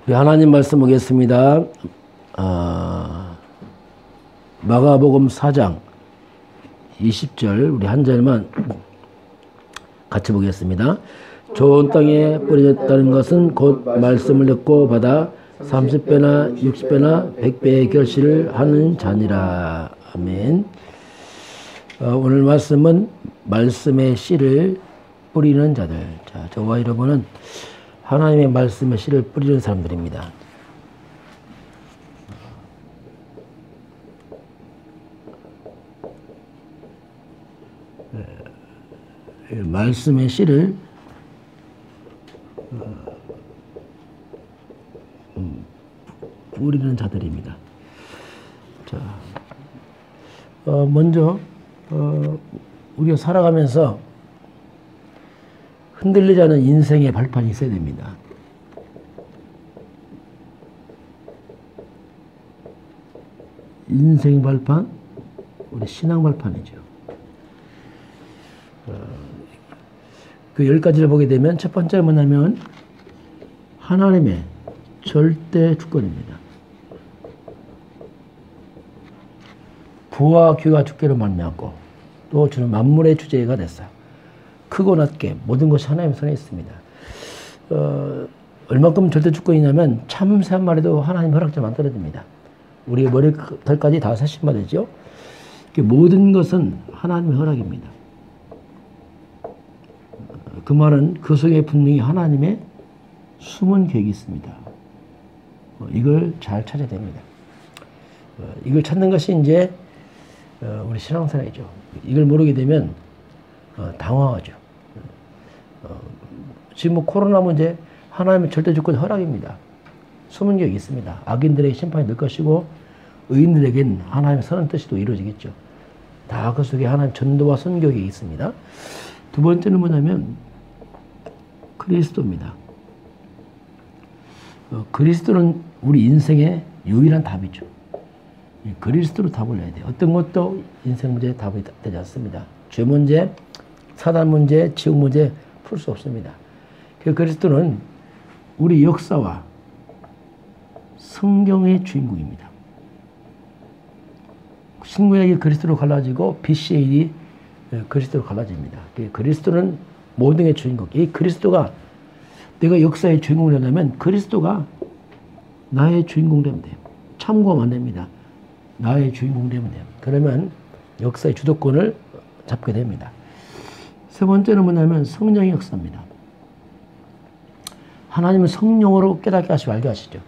우리 하나님 말씀 보겠습니다. 마가복음 4장 20절 우리 한 절만 같이 보겠습니다. 좋은 땅에 뿌려졌다는 것은 곧 말씀을 듣고 받아 30배나 60배나 100배의 결실을 하는 자니라. 아멘. 오늘 말씀은 말씀의 씨를 뿌리는 자들. 자, 저와 여러분은 하나님의 말씀의 씨를 뿌리는 사람들입니다. 말씀의 씨를 뿌리는 자들입니다. 자, 먼저 우리가 살아가면서 흔들리지 않은 인생의 발판이 있어야 됩니다. 인생 발판, 우리 신앙 발판이죠. 그 10가지를 보게 되면 첫 번째는 뭐냐면 하나님의 절대 주권입니다. 부와 귀가 주께로 말미암고 또 주는 만물의 주제가 됐어요. 크고 낮게 모든 것이 하나님의 손에 있습니다. 얼만큼 절대 주권이냐면 참새 한 마리도 하나님 허락자 만들어집니다. 우리 머리털까지 다 세신받으죠. 모든 것은 하나님의 허락입니다. 그 말은 그 속에 분명히 하나님의 숨은 계획이 있습니다. 이걸 잘 찾아야 됩니다. 이걸 찾는 것이 이제 우리 신앙생활이죠. 이걸 모르게 되면 당황하죠. 지금 뭐 코로나 문제 하나님의 절대 주권 허락입니다. 숨은 계획이 있습니다. 악인들에게 심판이 늘 것이고 의인들에겐 하나님의 선한 뜻이 또 이루어지겠죠. 다 그 속에 하나님 전도와 선교가 있습니다. 두 번째는 뭐냐면 그리스도입니다. 그리스도는 우리 인생의 유일한 답이죠. 그리스도로 답을 내야 돼요. 어떤 것도 인생 문제에 답이 되지 않습니다. 죄 문제, 사단 문제, 지옥 문제 풀 수 없습니다. 그리스도는 우리 역사와 성경의 주인공입니다. 신구약이 그리스도로 갈라지고 BCAD 그리스도로 갈라집니다. 그리스도는 모든 게 주인공. 이 그리스도가 내가 역사의 주인공이 되려면 그리스도가 나의 주인공 되면 돼요. 참고하면 안 됩니다. 나의 주인공 되면 돼요. 그러면 역사의 주도권을 잡게 됩니다. 세 번째는 뭐냐면 성령의 역사입니다. 하나님은 성령으로 깨닫게 하시고 알게 하시죠.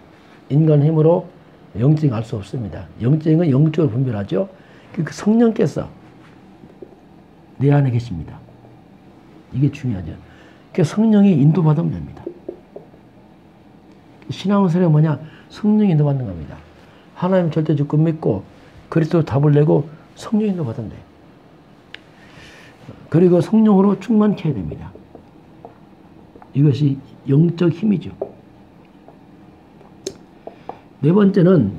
인간 힘으로 영적인 알 수 없습니다. 영적인 영적으로 분별하죠. 그 성령께서 내 안에 계십니다. 이게 중요하죠. 그 성령이 인도받으면 됩니다. 신앙생활이 뭐냐? 성령이 인도받는 겁니다. 하나님 절대 주권 믿고 그리스도 답을 내고 성령 인도받으면 돼요. 그리고 성령으로 충만케 해야 됩니다. 이것이 영적 힘이죠. 네 번째는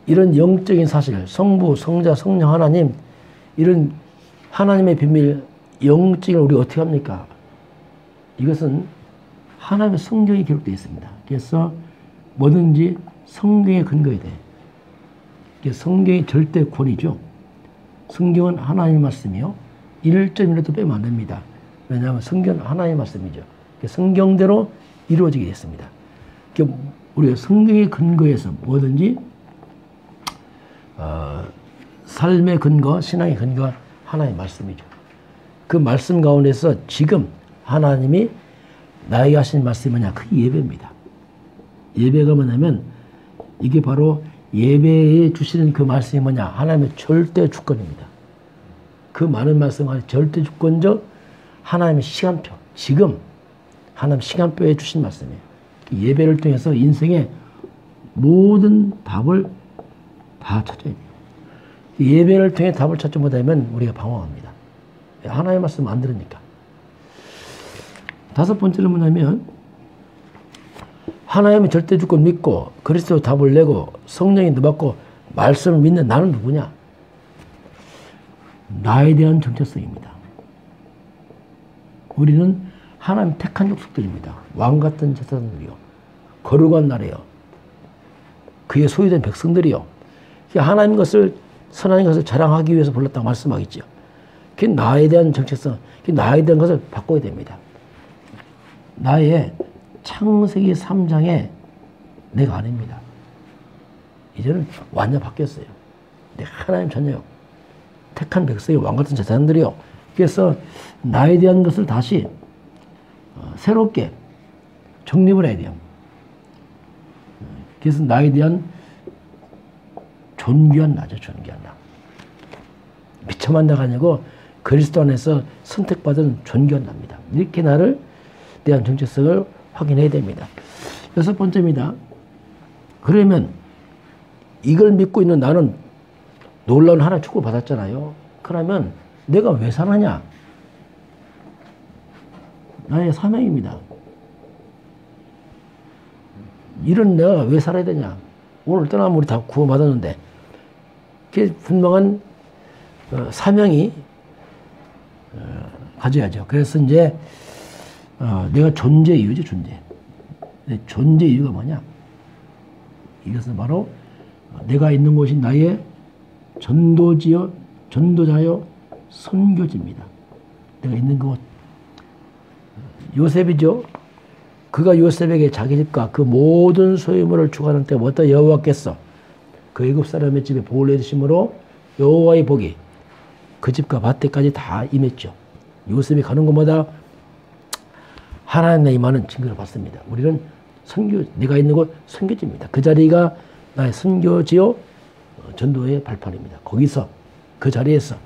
이런 영적인 사실, 성부, 성자, 성령, 하나님, 이런 하나님의 비밀, 영적인 우리 어떻게 합니까? 이것은 하나님의 성경에 기록되어 있습니다. 그래서 뭐든지 성경에 근거해야 돼. 성경이 절대 권위죠. 성경은 하나님의 말씀이요. 1점이라도 빼면 안 됩니다. 왜냐하면 성경은 하나님의 말씀이죠. 성경대로 이루어지게 됐습니다. 우리가 성경의 근거에서 뭐든지 삶의 근거, 신앙의 근거 하나님의 말씀이죠. 그 말씀 가운데서 지금 하나님이 나에게 하신 말씀이 뭐냐? 그 예배입니다. 예배가 뭐냐면 이게 바로 예배에 주시는 그 말씀이 뭐냐? 하나님의 절대 주권입니다. 그 많은 말씀은 절대 주권적 하나님의 시간표. 지금 하나님 시간표에 주신 말씀이에요. 예배를 통해서 인생의 모든 답을 다 찾아야 돼요. 예배를 통해 답을 찾지 못하면 우리가 방황합니다. 하나님의 말씀 안 들으니까. 다섯 번째는 뭐냐면 하나님의 절대 주권 믿고 그리스도 답을 내고 성령이 인도받고 말씀을 믿는 나는 누구냐? 나에 대한 정체성입니다. 우리는 하나님 택한 족속들입니다. 왕같은 제사장들이요. 거룩한 나라요. 그의 소유된 백성들이요. 하나님 것을, 선하신 것을 자랑하기 위해서 불렀다고 말씀하겠죠. 그 나에 대한 정체성, 그 나에 대한 것을 바꿔야 됩니다. 나의 창세기 3장의 내가 아닙니다. 이제는 완전 바뀌었어요. 내가 하나님 자녀요. 택한 백성의 왕같은 제사장들이요. 그래서 나에 대한 것을 다시 새롭게 정립을 해야 돼요. 그래서 나에 대한 존귀한 나죠. 존귀한 나. 미쳐만 나가 아니고 그리스도 안에서 선택받은 존귀한 나입니다. 이렇게 나를 대한 정체성을 확인해야 됩니다. 여섯 번째입니다. 그러면 이걸 믿고 있는 나는 놀라운 하나님의 축복을 받았잖아요. 그러면 내가 왜 사느냐? 나의 사명입니다. 이런 내가 왜 살아야 되냐? 오늘 떠나면 우리 다 구원받았는데 그 분명한 사명이 가져야죠. 그래서 이제 내가 존재 이유죠. 존재. 존재 이유가 뭐냐? 이것은 바로 내가 있는 곳이 나의 전도자요 선교지입니다. 내가 있는 곳. 요셉이죠. 그가 요셉에게 자기 집과 그 모든 소유물을 주관할 때부터 여호와께서 그 애굽 사람의 집에 복을 내리심으로 여호와의 복이 그 집과 밭에까지 다 임했죠. 요셉이 가는 곳마다 하나님의 임하는 증거를 받습니다. 우리는 내가 있는 곳 선교지입니다. 그 자리가 나의 선교지요 전도의 발판입니다. 거기서 그 자리에서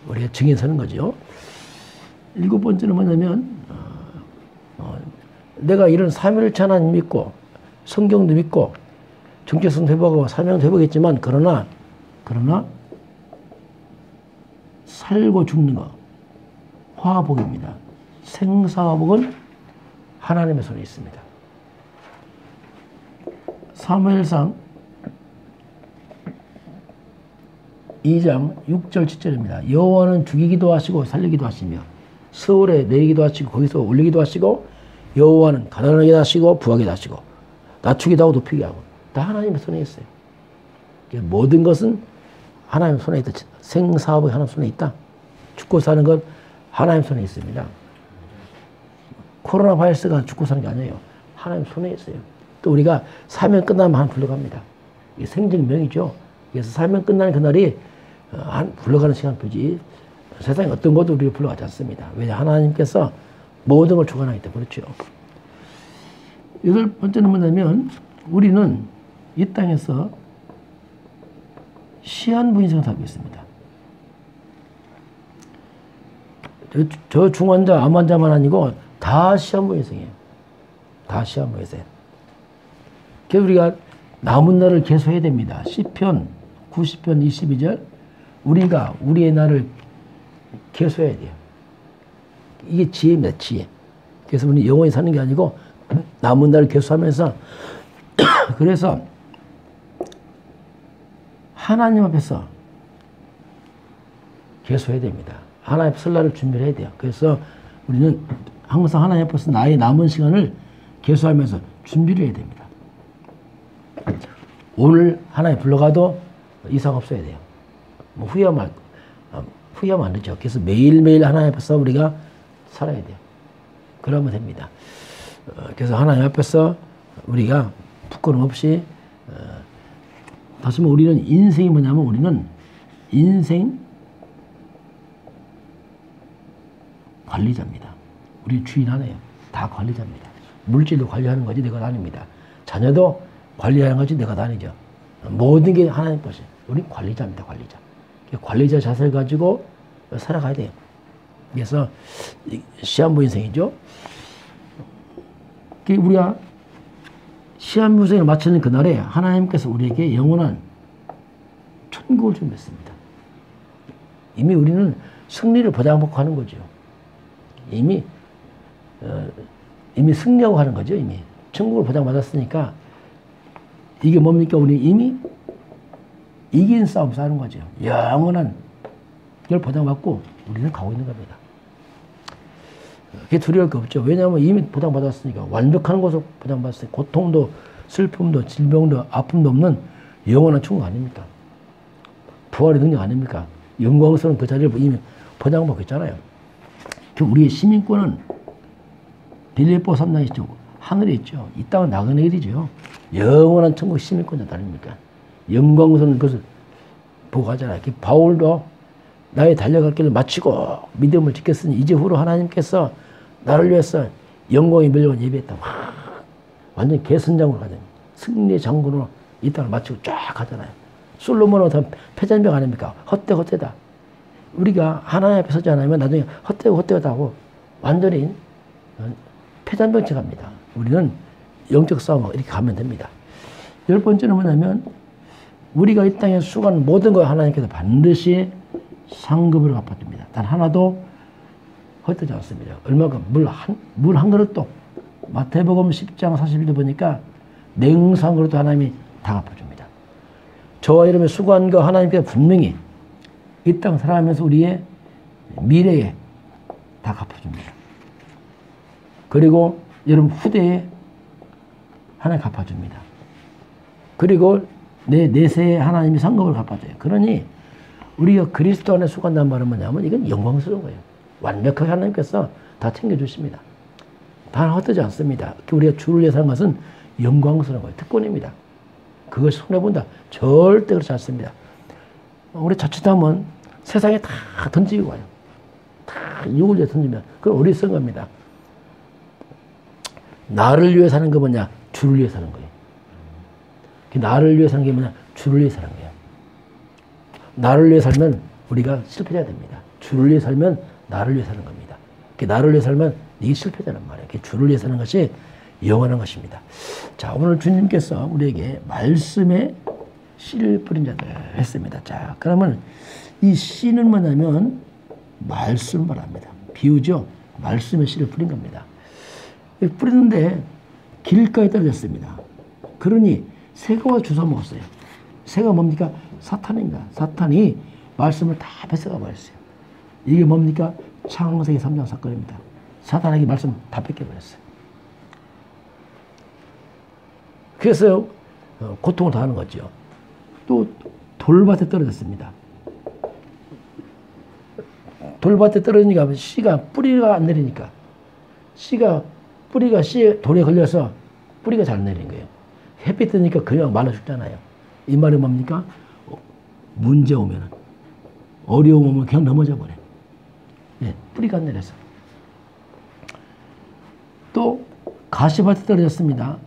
우리가 증인 서는 거죠. 일곱 번째는 뭐냐면 내가 이런 삼위일체 하나님 믿고 성경도 믿고 정체성도 회복하고 사명도 회복했지만 그러나 살고 죽는 거 화복입니다. 생사화복은 하나님의 손에 있습니다. 사무엘상 2장 6절 7절입니다. 여호와는 죽이기도 하시고 살리기도 하시며 서울에 내리기도 하시고 거기서 올리기도 하시고 여호와는 가난하게 하시고 부하게 하시고 낮추기도 하고 높이게 하고 다 하나님의 손에 있어요. 모든 것은 하나님의 손에 있다. 생사업이 하나님 손에 있다. 죽고 사는 건 하나님 손에 있습니다. 코로나 바이러스가 죽고 사는 게 아니에요. 하나님 손에 있어요. 또 우리가 사명 끝나면 하나님 불러갑니다. 이게 생정명이죠. 그래서 사명 끝나는 그날이 불러가는 시간표지 세상에 어떤 것도 우리를 불러가지 않습니다. 왜냐 하나님께서 모든 걸 주관하기 때문에 그렇죠. 여덟 번째는 뭐냐면 우리는 이 땅에서 시한부 인생을 살고 있습니다. 저 중환자, 암환자만 아니고 다 시한부 인생이에요. 다 시한부 인생. 그래서 우리가 남은 날을 계속해야 됩니다. 시편 90편 22절 우리가 우리의 날을 계속해야 돼요. 이게 지혜입니다. 지혜. 그래서 우리 영원히 사는 게 아니고 남은 날을 계속하면서 그래서 하나님 앞에서 계속해야 됩니다. 하나님 앞에 설 날을 준비를 해야 돼요. 그래서 우리는 항상 하나님 앞에서 나의 남은 시간을 계속하면서 준비를 해야 됩니다. 오늘 하나님 불러가도 이상 없어야 돼요. 뭐 후회하면 안 되죠. 그래서 매일매일 하나님 앞에서 우리가 살아야 돼요. 그러면 됩니다. 그래서 하나님 앞에서 우리가 부끄럼 없이 다시 말해 우리는 인생이 뭐냐면 우리는 인생 관리자입니다. 우리 주인 하나예요. 다 관리자입니다. 물질도 관리하는 거지 내가 아닙니다. 자녀도 관리하는 거지 내가 아니죠. 모든 게 하나님 것이 우리 관리자입니다. 관리자. 관리자 자세를 가지고 살아가야 돼요. 그래서 시한부 인생이죠. 우리가 시한부 인생을 마치는 그날에 하나님께서 우리에게 영원한 천국을 준비했습니다. 이미 우리는 승리를 보장받고 하는 거죠. 이미 승리하고 하는 거죠. 이미 천국을 보장받았으니까 이게 뭡니까? 우리 이미 이긴 싸움 싸는 거죠. 영원한 걸 보장받고 우리는 가고 있는 겁니다. 그게 두려울 거 없죠. 왜냐하면 이미 보장받았으니까 완벽한 것을 보장받았으니까 고통도 슬픔도 질병도 아픔도 없는 영원한 천국 아닙니까? 부활의 능력 아닙니까? 영광스러운 그 자리를 이미 포장받고 있잖아요. 우리의 시민권은 빌립보 3장에 있죠. 하늘에 있죠. 이 땅은 나그네 일이죠. 영원한 천국 시민권자 아닙니까? 영광스러운 것을 보고 가잖아요. 바울도 나의 달려갈 길을 마치고 믿음을 지켰으니 이제 후로 하나님께서 나를 위해서 영광의 멸류관 예비했다. 완전 개선장으로 가잖아요. 승리의 장군으로 이 땅을 마치고 쫙 가잖아요. 솔로몬은 다 패잔병 아닙니까? 헛되다. 우리가 하나님 앞에 서지 않으면 나중에 헛되다 하고 완전히 패잔병 쳐갑니다. 우리는 영적 싸움하고 이렇게 가면 됩니다. 열 번째는 뭐냐면 우리가 이 땅에 수고하는 모든 걸 하나님께서 반드시 상급으로 갚아줍니다. 단 하나도 헛되지 않습니다. 얼마큼? 물 한 그릇도 마태복음 10장 41절 보니까 냉수 한 그릇도 하나님이 다 갚아줍니다. 저와 여러분의 수고한 거 하나님께서 분명히 이 땅 살아가면서 우리의 미래에 다 갚아줍니다. 그리고 여러분 후대에 하나님 갚아줍니다. 그리고 내 내세에 하나님이 상급을 갚아줘요. 그러니 우리가 그리스도 안에 수고한다는 말은 뭐냐면 이건 영광스러운 거예요. 완벽하게 하나님께서 다 챙겨주십니다. 단 헛되지 않습니다. 우리가 주를 위해 사는 것은 영광스러운 거예요. 특권입니다. 그것이 손해본다. 절대 그렇지 않습니다. 우리 자칫하면 세상에 다 던지고 와요. 다 육을 위해 던지면 그건 어리석은 겁니다. 나를 위해 사는 거 뭐냐? 주를 위해 사는 거예요. 나를 위해 사는 게 뭐냐? 주를 위해 사는 거예요. 나를 위해 살면 우리가 실패해야 됩니다. 주를 위해 살면 나를 위해 사는 겁니다. 나를 위해 살면 이게 실패자란 말이에요. 주를 위해 사는 것이 영원한 것입니다. 자, 오늘 주님께서 우리에게 말씀에 씨를 뿌린 자들 했습니다. 자, 그러면 이 씨는 뭐냐면 말씀을 말합니다. 비유죠. 말씀에 씨를 뿌린 겁니다. 뿌리는데 길가에 떨어졌습니다. 그러니 새가 주워 먹었어요. 새가 뭡니까? 사탄입니다. 사탄이 말씀을 다 뺏어가 버렸어요. 이게 뭡니까? 창세기 3장 사건입니다. 사탄에게 말씀 다 뺏겨버렸어요. 그래서 고통을 당하는 거죠. 또 돌밭에 떨어졌습니다. 돌밭에 떨어지니까 씨가 뿌리가 안 내리니까 뿌리가 씨에 돌에 걸려서 뿌리가 잘 내리는 거예요. 햇빛 뜨니까 그냥 말라 죽잖아요. 이 말이 뭡니까? 문제 오면 어려움 오면 그냥 넘어져 버려. 예, 뿌리가 안 내려서. 또 가시밭에 떨어졌습니다.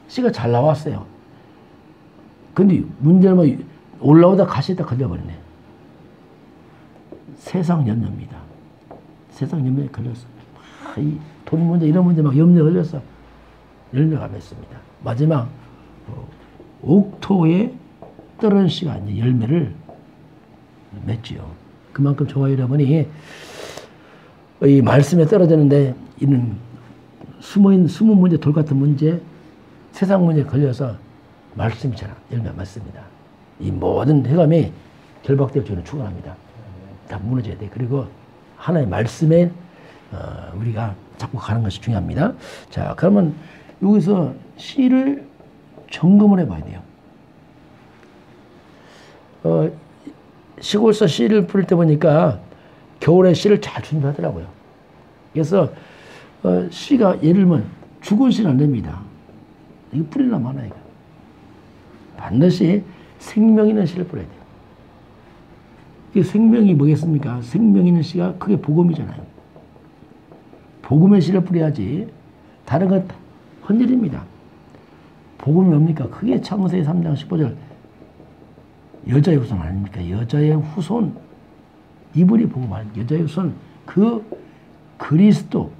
씨가 잘 나왔어요. 근데 문제는 뭐 올라오다 가시에다 걸려버리네. 세상 염려입니다. 세상 염려에 걸렸어. 이 돈 문제 이런 문제 막 염려 걸려서 열매가 맺습니다. 마지막 옥토에 떨어진 씨가 이제 열매를 맺지요. 그만큼 저와 여러분이 이 말씀에 떨어지는데 있는 숨은 문제, 돌 같은 문제, 세상 문제에 걸려서 말씀이 잘 열매 맺습니다. 이 모든 해감이 결박되어 저는 축원합니다. 다 무너져야 돼. 그리고 하나의 말씀에 우리가 잡고 가는 것이 중요합니다. 자, 그러면 여기서 씨를 점검을 해봐야 돼요. 시골서 씨를 뿌릴 때 보니까 겨울에 씨를 잘 준비하더라고요. 그래서 씨가 예를 들면 죽은 씨는 안 됩니다. 이거 뿌리려면 하나 이거. 반드시 생명 있는 씨를 뿌려야 돼요. 그 생명이 뭐겠습니까? 생명 있는 씨가 그게 복음이잖아요. 복음의 씨를 뿌려야지 다른 건 헛일입니다. 복음이 뭡니까? 그게 창세기 3장 15절 여자의 후손 아닙니까? 여자의 후손 이분이 복음 아닙니까? 여자의 후손 그 그리스도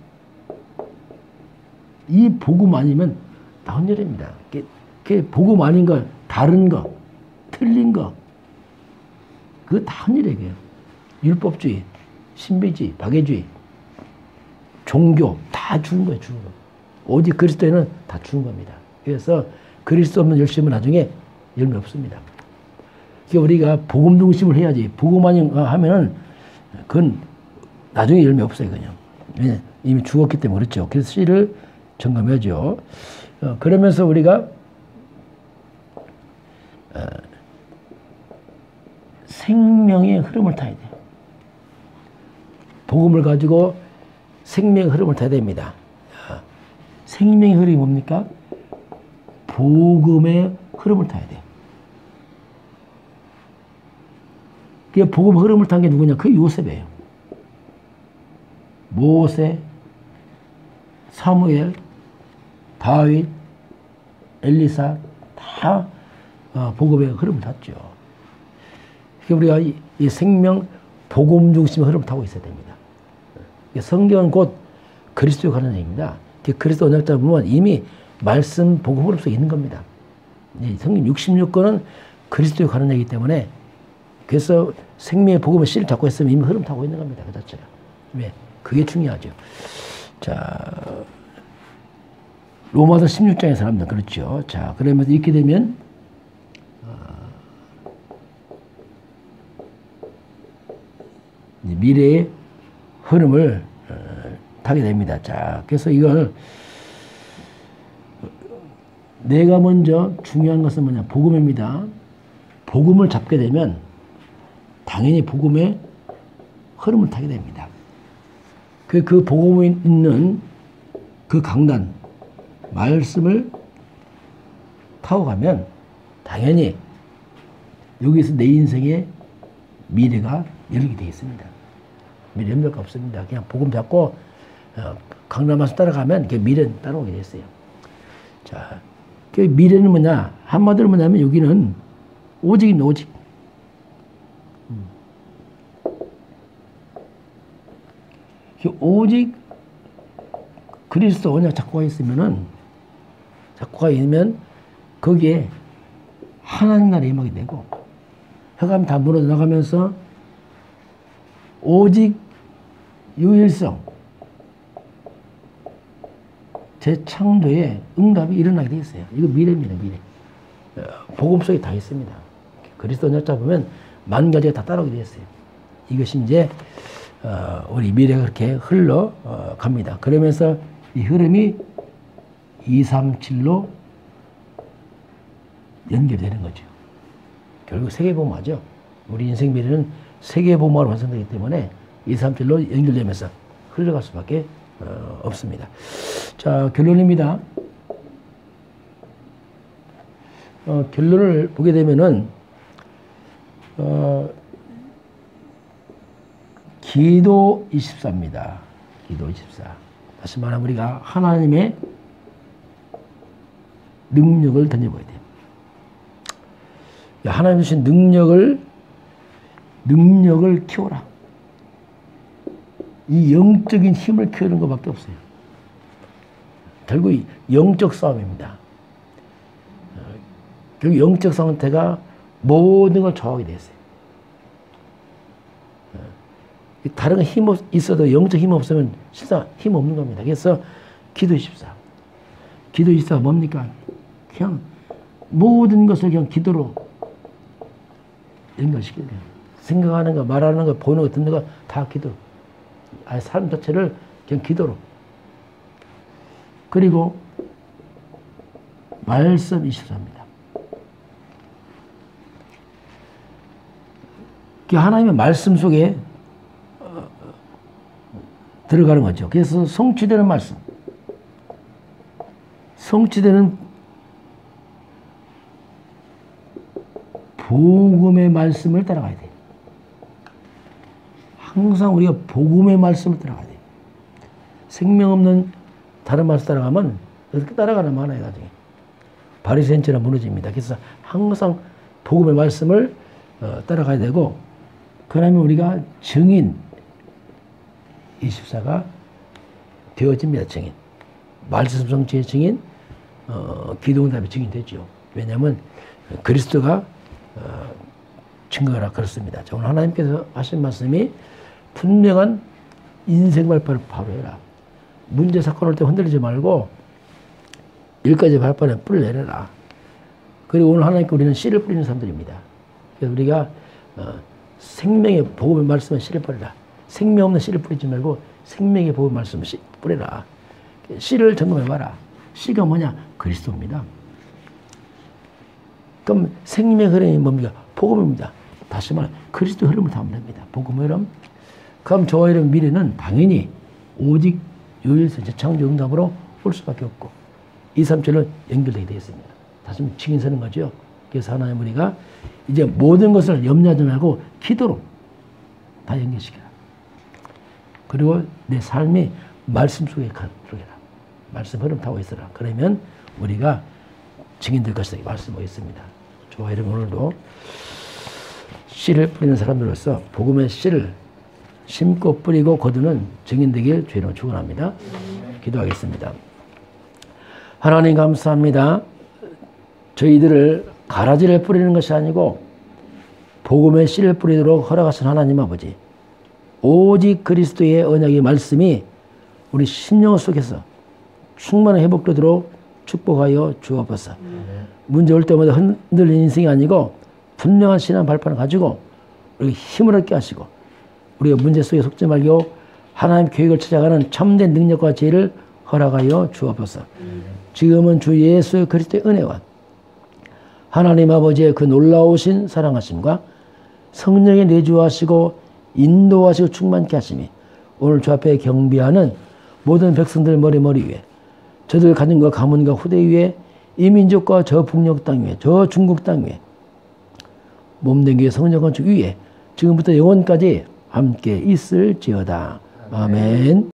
이 복음 아니면 다 헛일입니다. 그게 복음 아닌 거 다른 거 틀린 거 그거 다 헛일이에요. 율법주의 신비주의 박애주의 종교 다 죽은 거예요. 죽은 거. 오직 그리스도에는 다 죽은 겁니다. 그래서 그리스도 없는 열심은 나중에 열매 없습니다. 그러니까 우리가 복음 중심을 해야지. 복음 아니면 하면은 그건 나중에 열매 없어요. 그냥. 왜냐? 이미 죽었기 때문에 그렇죠. 그래서 씨를 점검해야죠. 그러면서 우리가 생명의 흐름을 타야 돼요. 복음을 가지고 생명의 흐름을 타야 됩니다. 생명의 흐름이 뭡니까? 복음의 흐름을 타야 돼요. 그 복음 흐름을 탄 게 누구냐? 그 요셉이에요. 모세, 사무엘, 다윗, 엘리사 다 복음의 흐름을 탔죠. 우리가 이 생명 복음 중심의 흐름을 타고 있어야 됩니다. 성경은 곧 그리스도에 관한 얘기입니다. 그리스도 언약자 보면 이미 말씀 복음 흐름 속에 있는 겁니다. 성경 66권은 그리스도에 관한 얘기이기 때문에 그래서 생명의 복음의 씨를 잡고 있으면 이미 흐름 타고 있는 겁니다. 그 자체가. 왜? 그게 중요하죠. 자, 로마서 16장의 사람들 그렇죠. 자, 그러면서 이렇게 되면 미래의 흐름을 타게 됩니다. 자, 그래서 이걸 내가 먼저 중요한 것은 뭐냐? 복음입니다. 복음을 잡게 되면 당연히 복음의 흐름을 타게 됩니다. 그 복음에 있는 그 강단, 말씀을 타고 가면 당연히 여기서 내 인생의 미래가 열리게 되어 있습니다. 미래 연결가 없습니다. 그냥 복음 잡고 강단 말씀 따라가면 그 미래는 따라오게 되어 있어요. 자, 그 미래는 뭐냐? 한마디로 뭐냐면 여기는 오직입니다. 오직. 오직 그리스도 언약 잡고가 있으면 거기에 하나님 나라에 임하게 되고 흑암 다 무너져 나가면서 오직 유일성 재창조의 응답이 일어나게 되어 있어요. 이거 미래입니다. 미래. 복음 속에 다 있습니다. 그리스도 언약 잡으면 만 가지가 다 따라오게 되어 있어요. 이것이 이제 우리 미래가 그렇게 흘러갑니다. 그러면서 이 흐름이 237로 연결되는 거죠. 결국 세계복음화죠. 우리 인생 미래는 세계복음화로 완성되기 때문에 237로 연결되면서 흘러갈 수밖에 없습니다. 자, 결론입니다. 결론을 보게 되면은 기도 24입니다. 기도 24. 다시 말하면 우리가 하나님의 능력을 던져봐야 돼요. 하나님 주신 능력을 키워라. 이 영적인 힘을 키우는 것밖에 없어요. 결국 영적 싸움입니다. 결국 영적 상태가 모든 걸 좌우하게 됐어요. 다른 거 힘 있어도 영적 힘 없으면 실상 힘 없는 겁니다. 그래서 기도 24. 기도 24가 뭡니까? 그냥 모든 것을 그냥 기도로 연결시켜야 돼요. 생각하는 거, 말하는 거, 보는 거, 듣는 거 다 기도로. 아예 삶 자체를 그냥 기도로. 그리고 말씀 24입니다. 그 하나님의 말씀 속에 들어가는 거죠. 그래서 성취되는 말씀. 성취되는 복음의 말씀을 따라가야 돼요. 항상 우리가 복음의 말씀을 따라가야 돼요. 생명 없는 다른 말씀 따라가면 어떻게 따라가나 마나요, 나중에. 바리새인처럼 무너집니다. 그래서 항상 복음의 말씀을 따라가야 되고, 그러면 우리가 증인 24가 되어집니다. 증인. 말씀 성취의 증인, 기도응답의 증인 되죠. 왜냐하면 그리스도가 증거하라 그렇습니다. 오늘 하나님께서 하신 말씀이 분명한 인생 발판을 바로 해라. 문제 사건 올 때 흔들리지 말고 일까지 발판에 뿌리를 내려라. 그리고 오늘 하나님께 우리는 씨를 뿌리는 사람들입니다. 그래서 우리가 생명의 복음의 말씀에 씨를 뿌리라. 생명 없는 씨를 뿌리지 말고 생명의 복음의 말씀을 뿌리라. 씨를 점검해봐라. 씨가 뭐냐? 그리스도입니다. 그럼 생명의 흐름이 뭡니까? 복음입니다. 다시 말해 그리스도 흐름을 타면 됩니다. 복음의 흐름. 그럼 저와 여러분 미래는 당연히 오직 유일선 재창조 응답으로 올 수밖에 없고 2, 3절은 연결되게 되어 있습니다. 다시 한번 증인 서는 거죠. 그래서 하나님 우리가 이제 모든 것을 염려하지 말고 기도로 다 연결시켜라. 그리고 내 삶이 말씀 속에 들어가라. 말씀 흐름 타고 있어라. 그러면 우리가 증인될 것이다. 말씀하고 있습니다. 저와 여러분 오늘도 씨를 뿌리는 사람들로서 복음의 씨를 심고 뿌리고 거두는 증인되길 주의로 축원합니다. 기도하겠습니다. 하나님 감사합니다. 저희들을 가라지를 뿌리는 것이 아니고 복음의 씨를 뿌리도록 허락하신 하나님 아버지, 오직 그리스도의 언약의 말씀이 우리 심령 속에서 충만한 회복되도록 축복하여 주옵소서. 문제 올 때마다 흔들리는 인생이 아니고 분명한 신앙 발판을 가지고 우리 힘을 얻게 하시고 우리가 문제 속에 속지 말고 하나님 계획을 찾아가는 참된 능력과 지혜를 허락하여 주옵소서. 지금은 주 예수 그리스도의 은혜와 하나님 아버지의 그 놀라우신 사랑하심과 성령의 내주하시고 인도하시고 충만케 하심이 오늘 주 앞에 경배하는 모든 백성들 머리 위에 저들 가정과 가문과 후대 위에 이 민족과 저 북녘 땅 위에 저 중국 땅 위에 몸된 교회 성령 건축 위에 지금부터 영원까지 함께 있을지어다. 아멘.